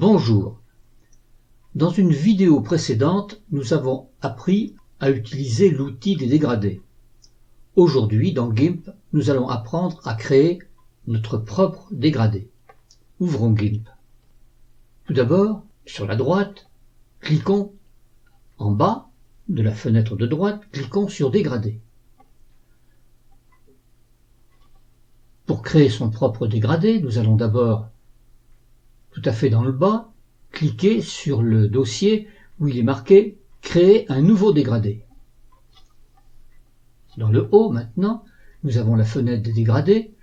Bonjour. Dans une vidéo précédente, nous avons appris à utiliser l'outil des dégradés. Aujourd'hui, dans GIMP, nous allons apprendre à créer notre propre dégradé. Ouvrons GIMP. Tout d'abord, sur la droite, cliquons en bas de la fenêtre de droite, cliquons sur Dégradé. Pour créer son propre dégradé, nous allons d'abord, tout à fait dans le bas, cliquer sur le dossier où il est marqué « Créer un nouveau dégradé ». Dans le haut, maintenant, nous avons la fenêtre des dégradés.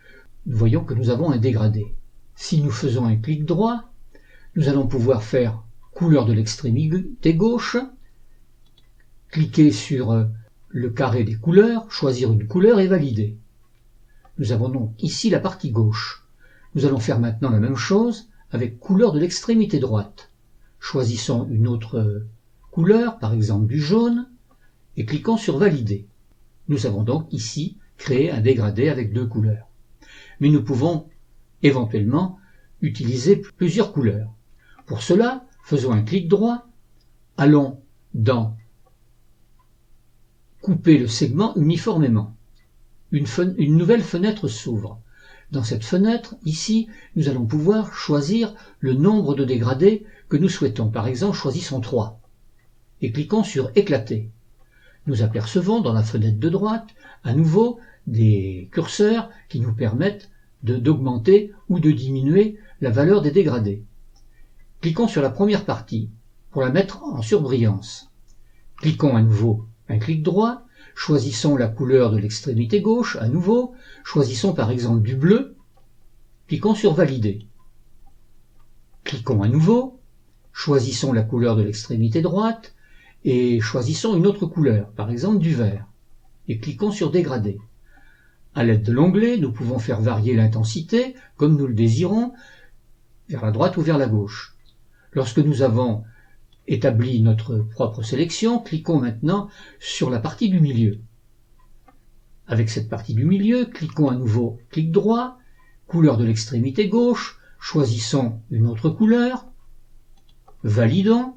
Nous voyons que nous avons un dégradé. Si nous faisons un clic droit, nous allons pouvoir faire couleur de l'extrémité gauche, cliquer sur le carré des couleurs, choisir une couleur et valider. Nous avons donc ici la partie gauche. Nous allons faire maintenant la même chose avec couleur de l'extrémité droite. Choisissons une autre couleur, par exemple du jaune, et cliquons sur Valider. Nous avons donc ici créé un dégradé avec deux couleurs. Mais nous pouvons éventuellement utiliser plusieurs couleurs. Pour cela, faisons un clic droit, allons dans Couper le segment uniformément. Une nouvelle fenêtre s'ouvre. Dans cette fenêtre, ici, nous allons pouvoir choisir le nombre de dégradés que nous souhaitons. Par exemple, choisissons 3. Et cliquons sur Éclater. Nous apercevons dans la fenêtre de droite, à nouveau, des curseurs qui nous permettent d'augmenter ou de diminuer la valeur des dégradés. Cliquons sur la première partie pour la mettre en surbrillance. Cliquons à nouveau un clic droit, choisissons la couleur de l'extrémité gauche, à nouveau, choisissons par exemple du bleu, cliquons sur Valider. Cliquons à nouveau, choisissons la couleur de l'extrémité droite et choisissons une autre couleur, par exemple du vert, et cliquons sur Dégrader. À l'aide de l'onglet, nous pouvons faire varier l'intensité, comme nous le désirons, vers la droite ou vers la gauche. Lorsque nous avons établi notre propre sélection, cliquons maintenant sur la partie du milieu. Avec cette partie du milieu, cliquons à nouveau clic droit, couleur de l'extrémité gauche, choisissons une autre couleur, validons,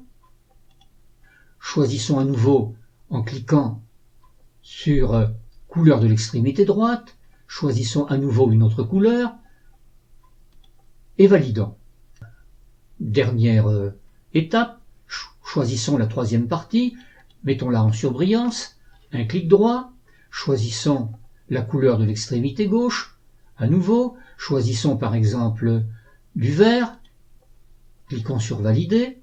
choisissons à nouveau en cliquant sur couleur de l'extrémité droite, choisissons à nouveau une autre couleur et validons. Dernière étape, choisissons la troisième partie, mettons-la en surbrillance, un clic droit, choisissons la couleur de l'extrémité gauche, à nouveau, choisissons par exemple du vert, cliquons sur Valider,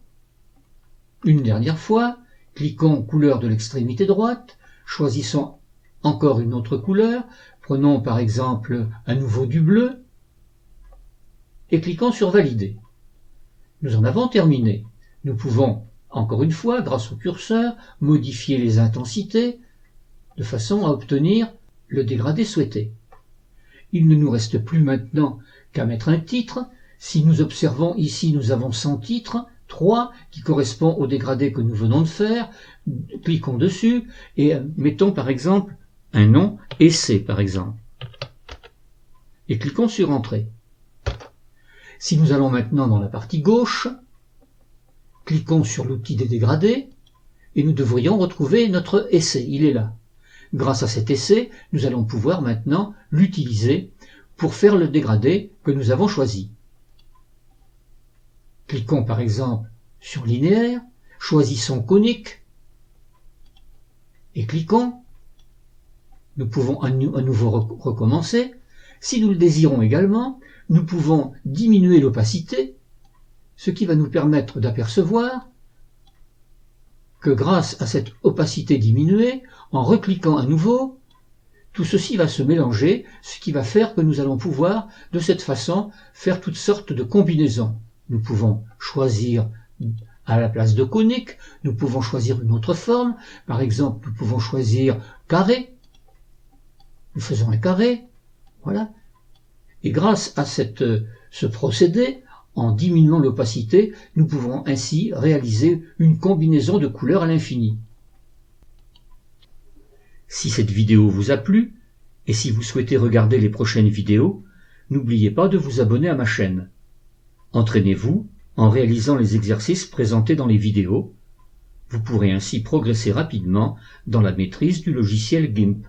une dernière fois, cliquons couleur de l'extrémité droite, choisissons encore une autre couleur, prenons par exemple à nouveau du bleu, et cliquons sur Valider. Nous en avons terminé. Nous pouvons, encore une fois, grâce au curseur, modifier les intensités de façon à obtenir le dégradé souhaité. Il ne nous reste plus maintenant qu'à mettre un titre. Si nous observons ici, nous avons 100 titres, 3 qui correspond au dégradé que nous venons de faire. Cliquons dessus et mettons par exemple un nom, Essai par exemple. Et cliquons sur Entrée. Si nous allons maintenant dans la partie gauche, cliquons sur l'outil des dégradés et nous devrions retrouver notre essai. Il est là. Grâce à cet essai, nous allons pouvoir maintenant l'utiliser pour faire le dégradé que nous avons choisi. Cliquons par exemple sur Linéaire, choisissons Conique et cliquons. Nous pouvons à nouveau recommencer. Si nous le désirons également, nous pouvons diminuer l'opacité, ce qui va nous permettre d'apercevoir que grâce à cette opacité diminuée, en recliquant à nouveau, tout ceci va se mélanger, ce qui va faire que nous allons pouvoir, de cette façon, faire toutes sortes de combinaisons. Nous pouvons choisir à la place de conique, nous pouvons choisir une autre forme, par exemple, nous pouvons choisir carré, nous faisons un carré, voilà. Et grâce à ce procédé, en diminuant l'opacité, nous pouvons ainsi réaliser une combinaison de couleurs à l'infini. Si cette vidéo vous a plu, et si vous souhaitez regarder les prochaines vidéos, n'oubliez pas de vous abonner à ma chaîne. Entraînez-vous en réalisant les exercices présentés dans les vidéos. Vous pourrez ainsi progresser rapidement dans la maîtrise du logiciel GIMP.